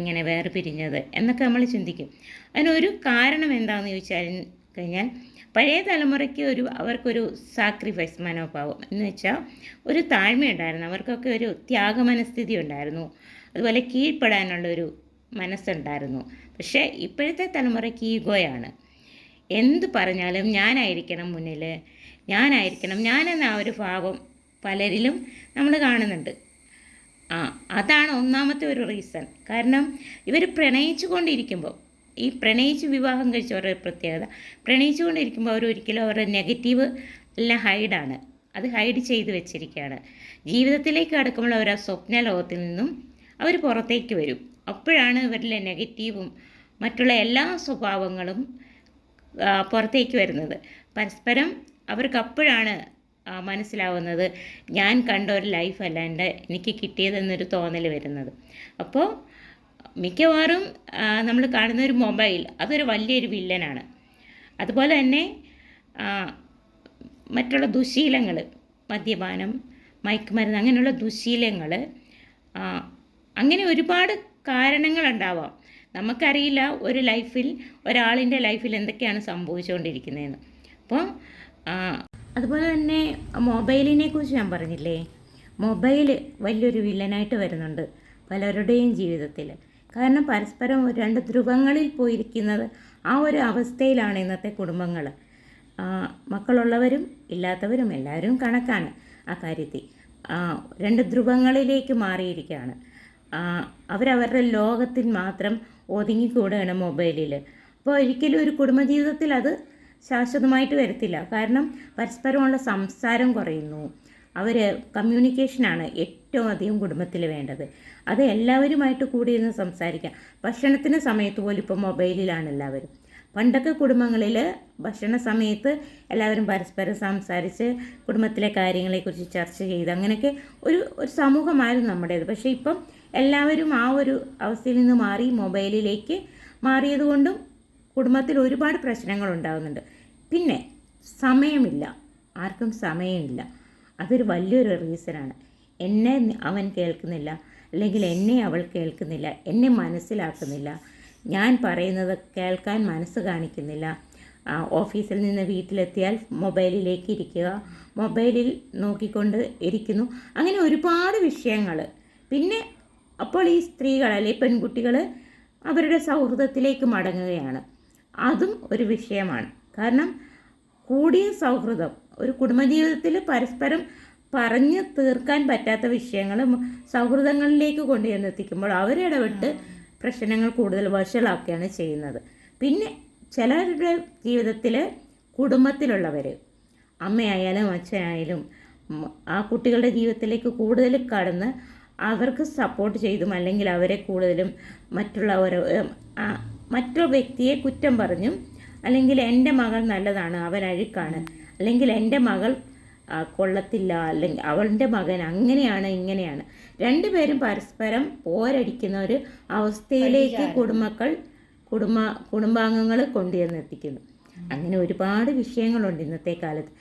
ഇങ്ങനെ വേർപിരിഞ്ഞത് എന്നൊക്കെ നമ്മൾ ചിന്തിക്കും. അതിനൊരു കാരണം എന്താണെന്ന് ചോദിച്ചാൽ കഴിഞ്ഞാൽ പഴയ തലമുറയ്ക്ക് അവർക്കൊരു സാക്രിഫൈസ് മനോഭാവം എന്ന് വെച്ചാൽ ഒരു താഴ്മയുണ്ടായിരുന്നു, അവർക്കൊക്കെ ഒരു ത്യാഗമനസ്ഥിതി ഉണ്ടായിരുന്നു, അതുപോലെ കീഴ്പ്പെടാനുള്ളൊരു മനസ്സുണ്ടായിരുന്നു. പക്ഷേ ഇപ്പോഴത്തെ തലമുറയ്ക്ക് ഈഗോയാണ്. എന്ത് പറഞ്ഞാലും ഞാനായിരിക്കണം മുന്നിൽ, ഞാനെന്ന ആ ഒരു ഭാവം പലരിലും നമ്മൾ കാണുന്നുണ്ട്. അതാണ് ഒന്നാമത്തെ ഒരു റീസൺ. കാരണം ഇവർ പ്രണയിച്ചു വിവാഹം കഴിച്ചവരുടെ പ്രത്യേകത, പ്രണയിച്ചു കൊണ്ടിരിക്കുമ്പോൾ അവരൊരിക്കലും അവരുടെ നെഗറ്റീവ് എല്ലാം ഹൈഡാണ്, അത് ഹൈഡ് ചെയ്ത് വെച്ചിരിക്കുകയാണ്. ജീവിതത്തിലേക്ക് കടക്കുമ്പോൾ അവർ ആ സ്വപ്ന ലോകത്തിൽ നിന്നും അവർ പുറത്തേക്ക് വരും. അപ്പോഴാണ് ഇവരിലെ നെഗറ്റീവും മറ്റുള്ള എല്ലാ സ്വഭാവങ്ങളും പുറത്തേക്ക് വരുന്നത്. പരസ്പരം അവർക്ക് അപ്പോഴാണ് മനസ്സിലാവുന്നത് ഞാൻ കണ്ട ഒരു ലൈഫല്ല എനിക്ക് കിട്ടിയതെന്നൊരു തോന്നൽ വരുന്നത്. അപ്പോൾ മിക്കവാറും നമ്മൾ കാണുന്ന ഒരു മൊബൈൽ അതൊരു വലിയൊരു വില്ലനാണ്. അതുപോലെ തന്നെ മറ്റുള്ള ദുശീലങ്ങൾ, മദ്യപാനം, മയക്കുമരുന്ന്, അങ്ങനെയുള്ള ദുശീലങ്ങൾ, അങ്ങനെ ഒരുപാട് കാരണങ്ങളുണ്ടാവാം. നമുക്കറിയില്ല ഒരാളിൻ്റെ ലൈഫിൽ എന്തൊക്കെയാണ് സംഭവിച്ചുകൊണ്ടിരിക്കുന്നതെന്ന്. അപ്പോൾ അതുപോലെ തന്നെ മൊബൈലിനെ കുറിച്ച് ഞാൻ പറഞ്ഞില്ലേ, മൊബൈൽ വലിയൊരു വില്ലനായിട്ട് വരുന്നുണ്ട് പലരുടെയും ജീവിതത്തിൽ. കാരണം പരസ്പരം രണ്ട് ധ്രുവങ്ങളിൽ പോയിരിക്കുന്നത് ആ ഒരു അവസ്ഥയിലാണ് ഇന്നത്തെ കുടുംബങ്ങൾ. മക്കളുള്ളവരും ഇല്ലാത്തവരും എല്ലാവരും കണക്കാണ് ആ കാര്യത്തിൽ. രണ്ട് ധ്രുവങ്ങളിലേക്ക് മാറിയിരിക്കുകയാണ്. അവരവരുടെ ലോകത്തിൽ മാത്രം ഒതുങ്ങിക്കൂടുകയാണ് മൊബൈലിൽ. അപ്പോൾ ഒരിക്കലും ഒരു കുടുംബജീവിതത്തിൽ അത് ശാശ്വതമായിട്ട് വരത്തില്ല. കാരണം പരസ്പരമുള്ള സംസാരം കുറയുന്നു. കമ്മ്യൂണിക്കേഷനാണ് ഏറ്റവും അധികം കുടുംബത്തിൽ വേണ്ടത്. അത് എല്ലാവരുമായിട്ട് കൂടിയിരുന്ന് സംസാരിക്കാം. ഭക്ഷണത്തിന് സമയത്ത് പോലും ഇപ്പോൾ മൊബൈലിലാണ് എല്ലാവരും. പണ്ടൊക്കെ കുടുംബങ്ങളിൽ ഭക്ഷണ സമയത്ത് എല്ലാവരും പരസ്പരം സംസാരിച്ച് കുടുംബത്തിലെ കാര്യങ്ങളെക്കുറിച്ച് ചർച്ച ചെയ്ത് അങ്ങനെയൊക്കെ ഒരു സമൂഹമായിരുന്നു നമ്മുടേത്. പക്ഷേ ഇപ്പം എല്ലാവരും ആ ഒരു അവസ്ഥയിൽ നിന്ന് മാറി മൊബൈലിലേക്ക് മാറിയതുകൊണ്ടും കുടുംബത്തിൽ ഒരുപാട് പ്രശ്നങ്ങൾ ഉണ്ടാകുന്നുണ്ട്. പിന്നെ സമയമില്ല, ആർക്കും സമയമില്ല. അതൊരു വലിയൊരു റീസണാണ്. എന്നെ അവൻ കേൾക്കുന്നില്ല, അല്ലെങ്കിൽ എന്നെ അവൾ കേൾക്കുന്നില്ല, എന്നെ മനസ്സിലാക്കുന്നില്ല, ഞാൻ പറയുന്നത് കേൾക്കാൻ മനസ്സ് കാണിക്കുന്നില്ല. ഓഫീസിൽ നിന്ന് വീട്ടിലെത്തിയാൽ മൊബൈലിലേക്ക് ഇരിക്കുക, മൊബൈലിൽ നോക്കിക്കൊണ്ട് ഇരിക്കുന്നു. അങ്ങനെ ഒരുപാട് വിഷയങ്ങൾ. പിന്നെ അപ്പോൾ ഈ സ്ത്രീകൾ അല്ലെങ്കിൽ പെൺകുട്ടികൾ അവരുടെ സൗഹൃദത്തിലേക്ക് മടങ്ങുകയാണ്. അതും ഒരു വിഷയമാണ്. കാരണം കൂടിയ സൗഹൃദം ഒരു കുടുംബജീവിതത്തിൽ പരസ്പരം പറഞ്ഞ് തീർക്കാൻ പറ്റാത്ത വിഷയങ്ങൾ സൗഹൃദങ്ങളിലേക്ക് കൊണ്ടുചെന്നെത്തിക്കുമ്പോൾ അവരിടപെട്ട് പ്രശ്നങ്ങൾ കൂടുതൽ വഷളാക്കുകയാണ് ചെയ്യുന്നത്. പിന്നെ ചിലരുടെ ജീവിതത്തിൽ കുടുംബത്തിലുള്ളവർ, അമ്മയായാലും അച്ഛനായാലും, ആ കുട്ടികളുടെ ജീവിതത്തിലേക്ക് കൂടുതൽ കടന്ന് അവർക്ക് സപ്പോർട്ട് ചെയ്തും അല്ലെങ്കിൽ അവരെ കൂടുതലും മറ്റൊരു വ്യക്തിയെ കുറ്റം പറഞ്ഞും, അല്ലെങ്കിൽ എൻ്റെ മകൾ നല്ലതാണ് അവൻ അഴുക്കാണ്, അല്ലെങ്കിൽ എൻ്റെ മകൾ കൊള്ളത്തില്ല, അല്ലെങ്കിൽ അവളുടെ മകൻ അങ്ങനെയാണ് ഇങ്ങനെയാണ്, രണ്ടുപേരും പരസ്പരം പോരടിക്കുന്ന ഒരു അവസ്ഥയിലേക്ക് കുടുംബാംഗങ്ങൾ കൊണ്ടുവന്നെത്തിക്കുന്നു. അങ്ങനെ ഒരുപാട് വിഷയങ്ങളുണ്ട് ഇന്നത്തെ കാലത്ത്.